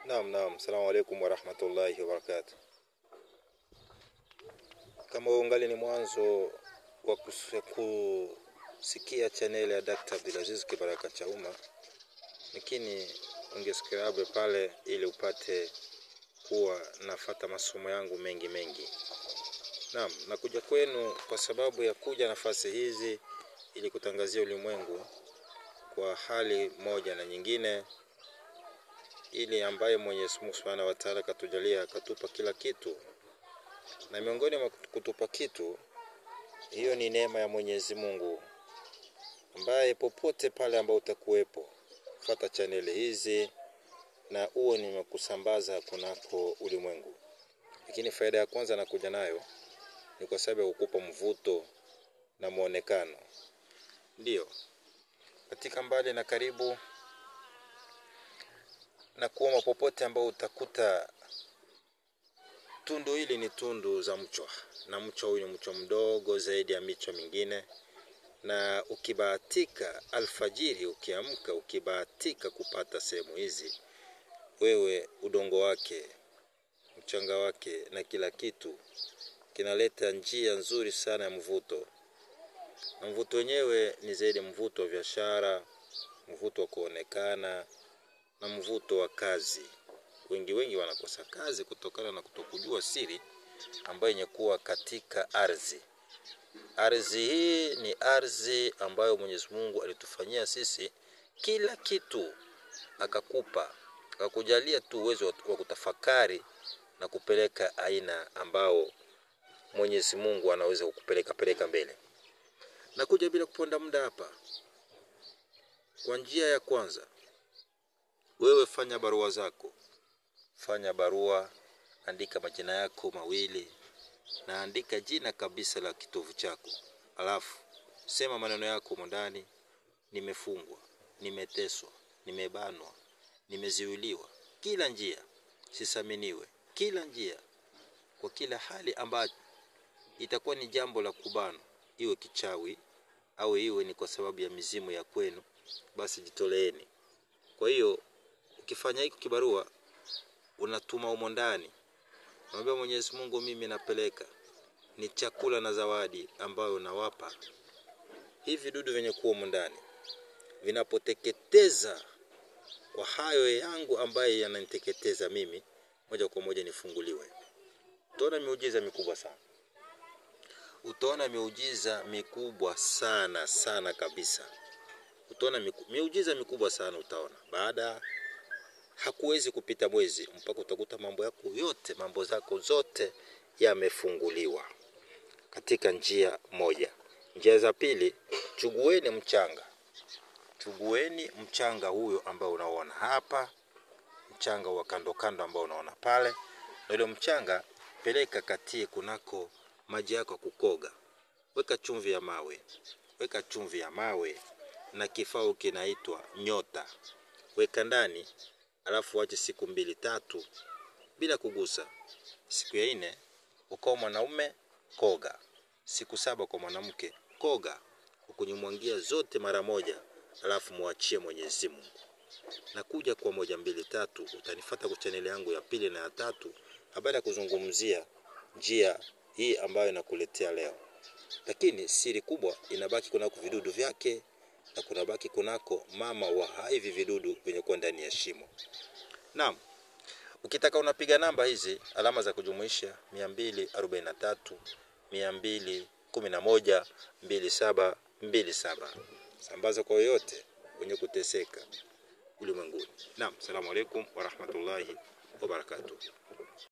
Naam, salamu alaikum wa rahmatullahi wa barakatuh. Kama ungali ni mwanzo wa kusikia channel ya Dr. Abdulaziz Kibaraka Chauma, lakini ungesubscribe pale ili upate kuwa nafuata masomo yangu mengi. Naam, nakuja kwenu kwa sababu ya kuja nafasi hizi ili kutangazia ulimwengu kwa hali moja na nyingine, ili ambaye Mwenyezi Mungu Subhanahu wa Ta'ala katujalia akatupa kila kitu. Na miongoni mwa kutupa kitu hiyo ni neema ya Mwenyezi Mungu, ambaye popote pale ambao utakuwepo, fuata channel hizi na uwe ni kusambaza kunako ulimwengu. Lakini faida ya kwanza nakuja nayo ni kwa sababu ya kukupa mvuto na muonekano. Ndio, katika mbali na karibu, na kuoma popote ambao utakuta tundu hili ni tundu za mchwa, na mchwa huyu ni mchwa mdogo zaidi ya michwa mingine. Na ukibahatika alfajiri ukiamka, ukibahatika kupata sehemu hizi, wewe udongo wake, mchanga wake na kila kitu kinaleta njia nzuri sana ya mvuto. Na mvuto wenyewe ni zaidi mvuto wa biashara, mvuto wa kuonekana na mvuto wa kazi. Wengi wanakosa kazi kutokana na kutokujua siri ambayo inakuwa katika ardhi. Ardhi hii ni ardhi ambayo Mwenyezi Mungu alitufanyia sisi kila kitu, akakupa, akakujalia tu uwezo wa kutafakari na kupeleka aina ambao Mwenyezi Mungu anaweza kukupeleka mbele. Na kuja bila kuponda muda hapa. Kwa njia ya kwanza, wewe fanya barua zako. Fanya barua, andika majina yako mawili na andika jina kabisa la kitovu chako. Alafu sema maneno yako ndani: nimefungwa, nimeteswa, nimebanwa, nimeziwiliwa kila njia, sisaminiwe kila njia, kwa kila hali ambayo itakuwa ni jambo la kubano, iwe kichawi au iwe ni kwa sababu ya mizimu ya kwenu, basi jitoleeni. Kwa hiyo ukifanya hiki kibarua, unatuma humo ndani, mwambie Mwenyezi Mungu, mimi napeleka ni chakula na zawadi ambayo nawapa hivi vidudu venye kuwa humo ndani. Vinapoteketeza kwa hayo yangu ambaye yananiteketeza mimi, moja kwa moja nifunguliwe. Utaona miujiza mikubwa sana. Utaona miujiza mikubwa sana kabisa. Utaona miujiza mikubwa sana utaona. Baada hakuwezi kupita mwezi mpaka utakuta mambo yako yote, mambo zako zote yamefunguliwa. Katika njia moja. Njia za pili, chugueni mchanga. Chugueni mchanga huyo ambao unaona hapa, mchanga wa kando ambao unaona pale. Na ile mchanga peleka katie kunako maji yako kukoga. Weka chumvi ya mawe na kifao kinaitwa nyota. Weka ndani, alafu wache siku 2-3 bila kugusa. Siku ya 4 ukao mwanaume, koga. Siku 7 kwa mwanamke, koga. Ukunyumwangia zote mara moja, alafu muachie Mwenyezi Mungu. Na kuja kwa 1, 2, 3 utanifuata kwa channel yangu ya pili na ya 3 habari ya kuzungumzia njia hii ambayo nakuletea leo. Lakini siri kubwa inabaki kunako vidudu vyake, na kunabaki kunako mama wa hivi vidudu venye kwa ndani ya shimo. Naam. Ukitaka unapiga namba hizi alama za kujumuisha 243 211 2727. Sambaza kwa yote wenye kuteseka ulimwenguni. Naam, salamu alaikum wa rahmatullahi wa barakatuh.